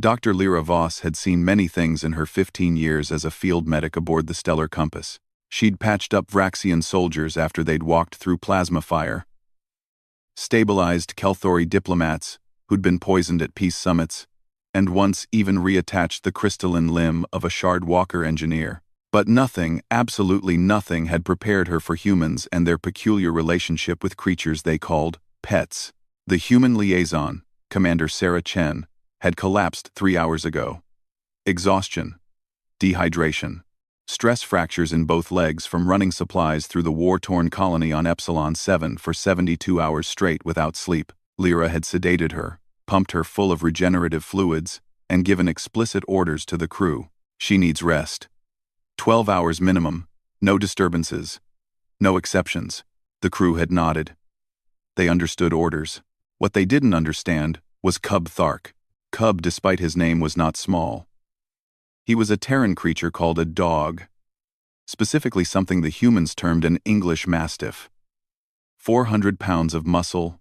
Dr. Lyra Voss had seen many things in her 15 years as a field medic aboard the Stellar Compass. She'd patched up Vraxian soldiers after they'd walked through plasma fire, stabilized Kelthori diplomats who'd been poisoned at peace summits, and once even reattached the crystalline limb of a Shard Walker engineer. But nothing, absolutely nothing, had prepared her for humans and their peculiar relationship with creatures they called pets. The human liaison, Commander Sarah Chen, had collapsed 3 hours ago. Exhaustion, dehydration, stress fractures in both legs from running supplies through the war-torn colony on Epsilon 7 for 72 hours straight without sleep. Lyra had sedated her, pumped her full of regenerative fluids, and given explicit orders to the crew. She needs rest. 12 hours minimum, no disturbances, no exceptions. The crew had nodded. They understood orders. What they didn't understand was Cub Thark. Cub, despite his name, was not small. He was a Terran creature called a dog, specifically something the humans termed an English Mastiff. 400 pounds of muscle,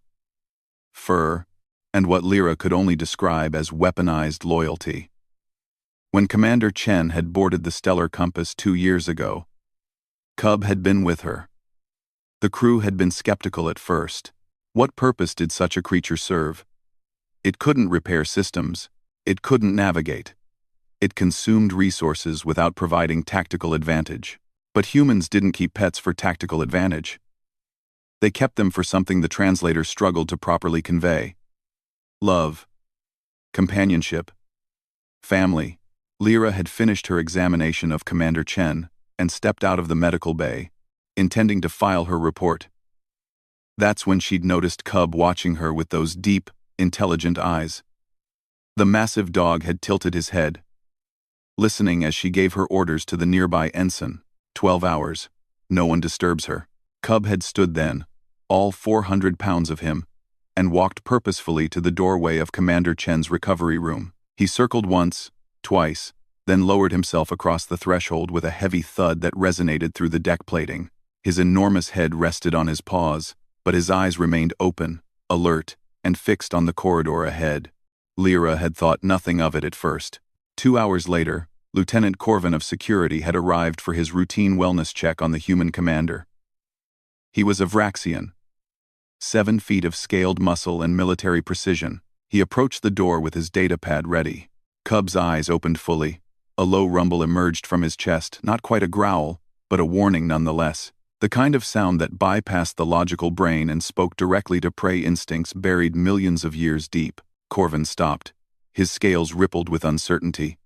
fur, and what Lyra could only describe as weaponized loyalty. When Commander Chen had boarded the Stellar Compass 2 years ago, Cub had been with her. The crew had been skeptical at first. What purpose did such a creature serve? It couldn't repair systems. It couldn't navigate. It consumed resources without providing tactical advantage. But humans didn't keep pets for tactical advantage. They kept them for something the translator struggled to properly convey. Love, companionship, family. Lyra had finished her examination of Commander Chen and stepped out of the medical bay, intending to file her report. That's when she'd noticed Cub watching her with those deep, intelligent eyes. The massive dog had tilted his head, listening as she gave her orders to the nearby ensign. 12 hours. No one disturbs her. Cub had stood then, all 400 pounds of him, and walked purposefully to the doorway of Commander Chen's recovery room. He circled once, twice, then lowered himself across the threshold with a heavy thud that resonated through the deck plating. His enormous head rested on his paws, but his eyes remained open, alert, and fixed on the corridor ahead. Lyra had thought nothing of it at first. 2 hours later, Lieutenant Corvin of Security had arrived for his routine wellness check on the human commander. He was a Vraxian, 7 feet of scaled muscle and military precision. He approached the door with his datapad ready. Cub's eyes opened fully. A low rumble emerged from his chest, not quite a growl, but a warning nonetheless. The kind of sound that bypassed the logical brain and spoke directly to prey instincts buried millions of years deep. Corvin stopped. His scales rippled with uncertainty.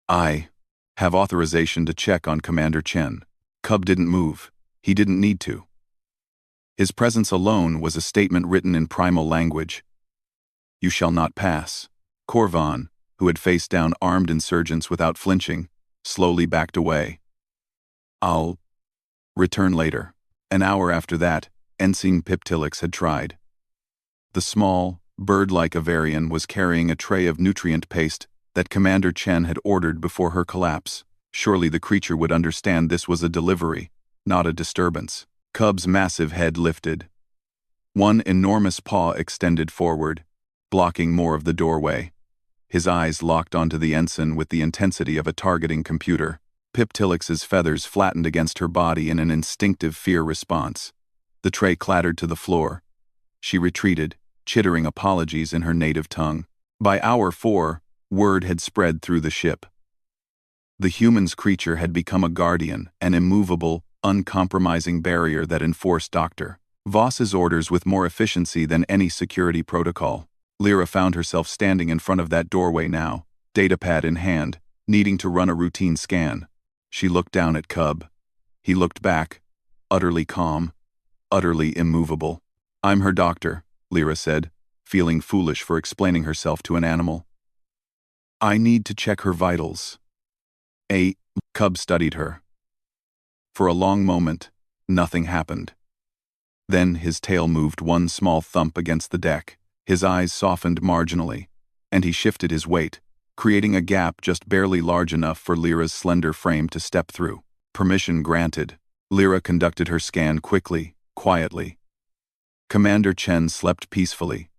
I have authorization to check on Commander Chen. Cub didn't move. He didn't need to. His presence alone was a statement written in primal language. You shall not pass. Corvin, who had faced down armed insurgents without flinching, slowly backed away. I'll return later. An hour after that, Ensign Piptilix had tried. The small, bird-like Avarian was carrying a tray of nutrient paste that Commander Chen had ordered before her collapse. Surely the creature would understand this was a delivery, not a disturbance. Cub's massive head lifted. One enormous paw extended forward, blocking more of the doorway. His eyes locked onto the ensign with the intensity of a targeting computer. Piptilix's feathers flattened against her body in an instinctive fear response. The tray clattered to the floor. She retreated, chittering apologies in her native tongue. By hour 4, word had spread through the ship. The human's creature had become a guardian, an immovable, uncompromising barrier that enforced Dr. Voss's orders with more efficiency than any security protocol. Lyra found herself standing in front of that doorway now, datapad in hand, needing to run a routine scan. She looked down at Cub. He looked back, utterly calm, utterly immovable. I'm her doctor, Lyra said, feeling foolish for explaining herself to an animal. I need to check her vitals. Cub studied her. For a long moment, nothing happened. Then his tail moved one small thump against the deck. His eyes softened marginally, and he shifted his weight, creating a gap just barely large enough for Lyra's slender frame to step through. Permission granted. Lyra conducted her scan quickly, quietly. Commander Chen slept peacefully,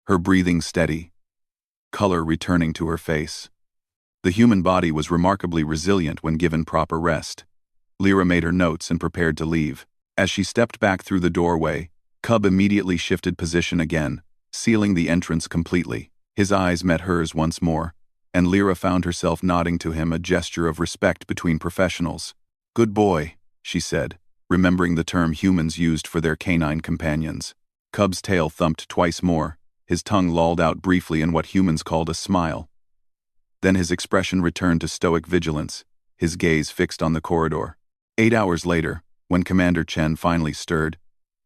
her breathing steady. color returning to her face. The human body was remarkably resilient when given proper rest. Lyra made her notes and prepared to leave. As she stepped back through the doorway, Cub immediately shifted position again, sealing the entrance completely. His eyes met hers once more, and Lyra found herself nodding to him, a gesture of respect between professionals. "Good boy," she said, remembering the term humans used for their canine companions. Cub's tail thumped twice more, his tongue lolled out briefly in what humans called a smile. Then his expression returned to stoic vigilance, his gaze fixed on the corridor. 8 hours later, when Commander Chen finally stirred,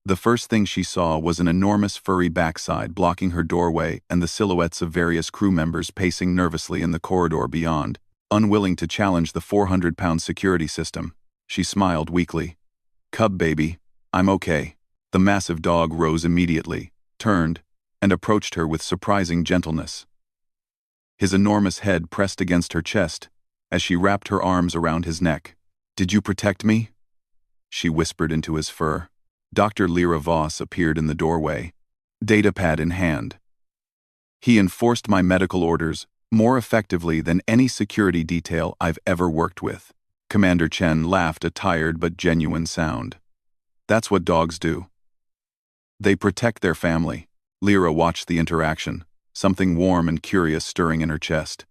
the first thing she saw was an enormous furry backside blocking her doorway and the silhouettes of various crew members pacing nervously in the corridor beyond. Unwilling to challenge the 400-pound security system, she smiled weakly. "Cub baby, I'm okay." The massive dog rose immediately, turned, and approached her with surprising gentleness. His enormous head pressed against her chest as she wrapped her arms around his neck. "Did you protect me?" she whispered into his fur. Dr. Lyra Voss appeared in the doorway, datapad in hand. "He enforced my medical orders more effectively than any security detail I've ever worked with." Commander Chen laughed, a tired but genuine sound. "That's what dogs do. They protect their family." Lyra watched the interaction, something warm and curious stirring in her chest.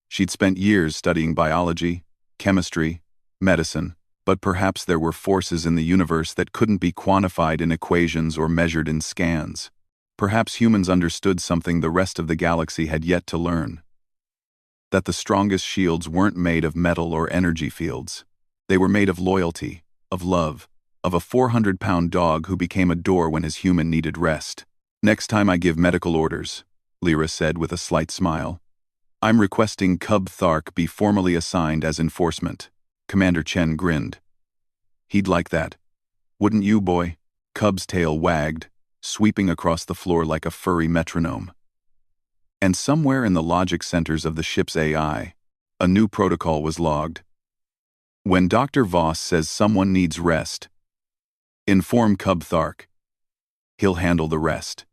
She'd spent years studying biology, chemistry, medicine, but perhaps there were forces in the universe that couldn't be quantified in equations or measured in scans. Perhaps humans understood something the rest of the galaxy had yet to learn. That the strongest shields weren't made of metal or energy fields. They were made of loyalty, of love, of a 400-pound dog who became a door when his human needed rest. "Next time I give medical orders," Lyra said with a slight smile, "I'm requesting Cub Thark be formally assigned as enforcement." Commander Chen grinned. "He'd like that. Wouldn't you, boy?" Cub's tail wagged, sweeping across the floor like a furry metronome. And somewhere in the logic centers of the ship's AI, a new protocol was logged. "When Dr. Voss says someone needs rest, inform Cub Thark. He'll handle the rest."